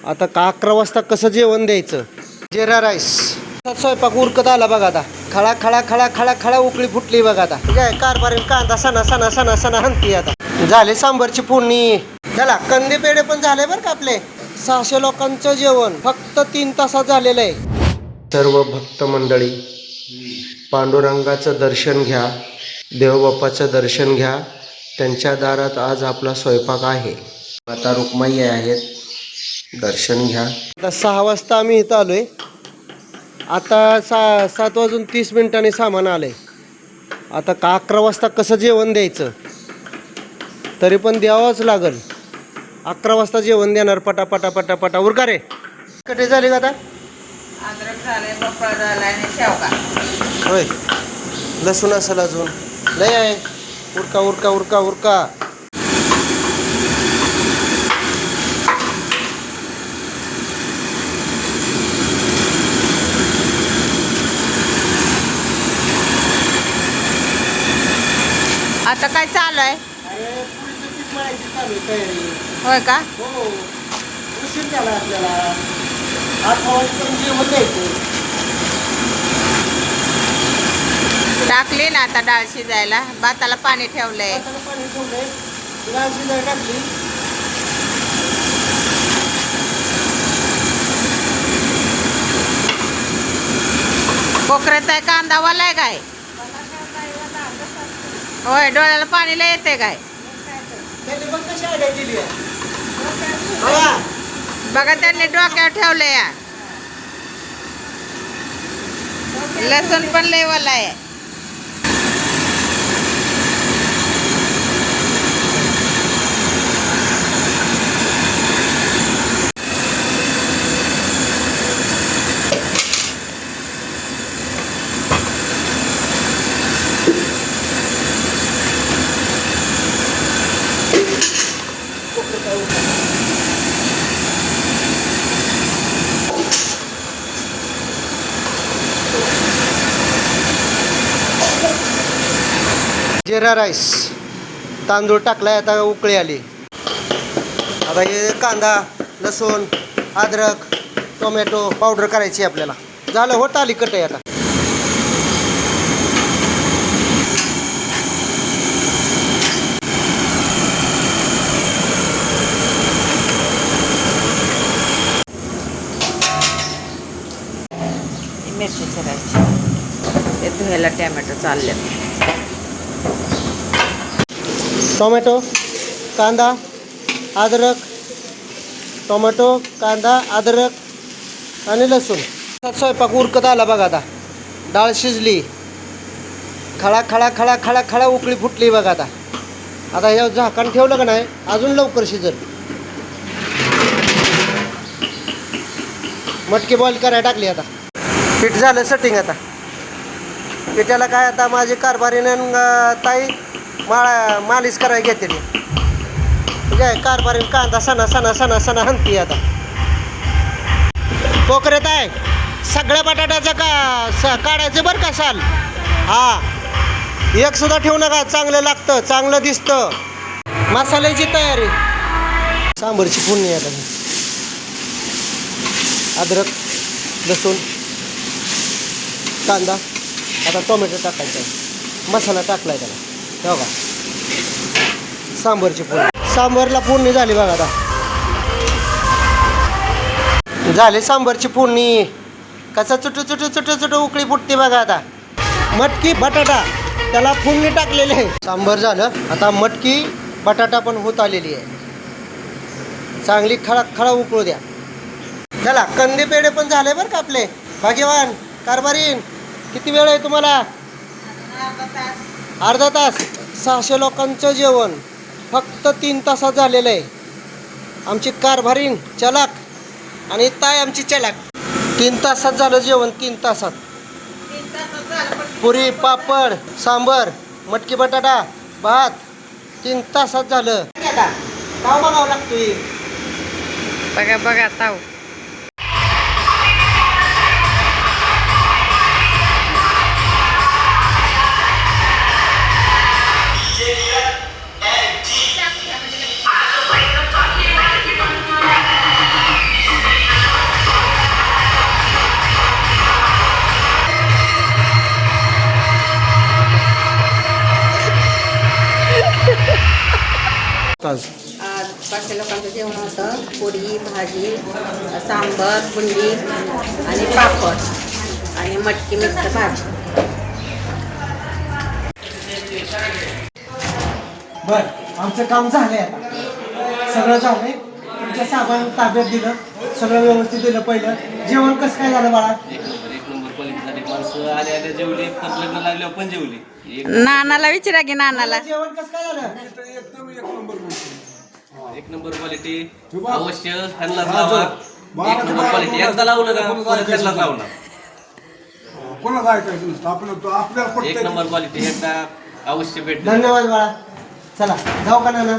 आता का 11 वाजता कसं जेवण द्यायचं? जिरा राईस स्वयंपाक उरकत आला बघा. आता खळा खळा खळा खळा खळा उकळी फुटली बघा. आता काय कारभारी कांदा सणा सणा सणा सणा हंती. आता झाले सांबरची फोडणी. त्याला कंदी पेढे पण झाले बरं का आपले. 600 लोकांचं जेवण फक्त 3 तासात झालेलं आहे. सर्व भक्त मंडळी पांडुरंगाचं दर्शन घ्या, देवबाप्पाचं दर्शन घ्या. त्यांच्या दारात आज आपला स्वयंपाक आहे. आता रुक्माई आहेत, दर्शन घ्या. आता 6 वाजता आम्ही इथं आलोय. आता 7 वाजून 30 मिनिटांनी सामान आलंय. आता का 11 वाजता कसं जेवण द्यायचं? तरी पण द्यावंच लागल. 11 वाजता जेवण देणार. पटा पटा पटा पटा उरका रे. कटे झाले का आता? अद्रक झाले, भोपळा झाला आणि शेवगा. होय, लसूण असेल अजून लय आहे. उरका उरका उरका उरका. आता काय चालू आहे? होय का? हो, उशीर झाला आपल्याला. 8 वाजता जेवण द्यायचं. टाकली ना आता डाळ शिजायला. भाताला पाणी ठेवलंय. पाणी ठेवलंय, डाळ शिजायला टाकली. कोकऱ्याचा कांदा वालाय काय? होय, डोळ्याला पाणी लय येते काय? त्यांनी पण कशी आयडिया दिली आहे? बघा, त्यांनी डोक्यावर ठेवलंय या. लसूण पण लय वाला आहे. जिरा राईस तांदूळ टाकलाय. आता उकळी आली. आता हे कांदा, लसूण, अद्रक, टोमॅटो पावडर करायची आपल्याला. झालं, होत आली कट आहे आता. मिरची चिरायची. ते धुयाला टोमॅटो चालले. टोमॅटो, कांदा, अद्रक, टोमॅटो, कांदा, अद्रक आणि लसूण. स्वयंपाक उरकत आला बघा. आता डाळ शिजली. खळा खळा खळा खळा खळा उकळी फुटली बघा. आता हे झाकण ठेवलं का नाही, अजून लवकर शिजल. मटकी बॉईल करायला टाकली. आता पीठ झालं सेटिंग. आता पिठाला काय, आता माझी कारभारीनं ताई मालिश करायला घेते ती. काय कारभारीन कांदा सणा सणा सणा सणा हंती. आता कोकऱ्यात आहे सगळ्या बटाट्याचं काढायचं बरं का साल. एक सुद्धा ठेवू नका. चांगलं लागतं, चांगलं दिसतं. मसाल्याची तयारी. सांबरची फोडणी. आता अद्रक, लसूण, कांदा. आता टोमॅटो टाकायचा आहे. मसाला टाकलाय त्याला. बघा, सांबरची फोडणी. सांबरला फोडणी झाली बघा. आता झाली सांबरची फोडणी. कसा चुटू चुटू चुटू चुटू उकळी फुटते बघा. आता मटकी बटाटा त्याला फोडणी टाकलेली आहे. सांबर झालं. आता मटकी बटाटा पण होत आलेली आहे. चांगली खळा खळा उकळू द्या. त्याला कंदी पेढे पण झाले बरं का आपले. भाग्यवान कारभारीन. किती वेळ आहे तुम्हाला? अर्धा तास. 600 लोकांचं जेवण फक्त 3 तासात झालेलं आहे. आमची कारभारीन चलाक आणि ताई आमची चलाक. 3 तासात झालं जेवण. 3 तासात. पुरी, पापड, सांबर, मटकी बटाटा, भात 3 तासात झालं. ताव बघावं लागतोय. बघा बघा ताव. माझं जेवण होतं पोळी भाजी सांबर बुंदी आणि पापड आणि मटकी मिक्स भाजी. बर आमचं काम झालंय आता सगळं झालंय. तुमच्या साहेबांनी ताब्यात दिलं सगळं व्यवस्थित दिलं. पहिलं जेवण कसं काय झालं बाळा? एक नंबर क्वालिटी झाली. माणसं आले आले जेवली तर लग्न लागल्यावर पण जेवली. नानाला विचारा की नानाला. जेवण कसं काय झालं? एक नंबर क्वालिटी. अवश्य ह्यांनाच लावा. एक नंबर क्वालिटी. एकदा लावलं का परत ह्यांनाच लावणार. कोणाला ऐकायचं नसतं आपल्याला एक नंबर क्वालिटी एकदा अवश्य भेट. धन्यवाद बाळा. चला जाऊ का नाना?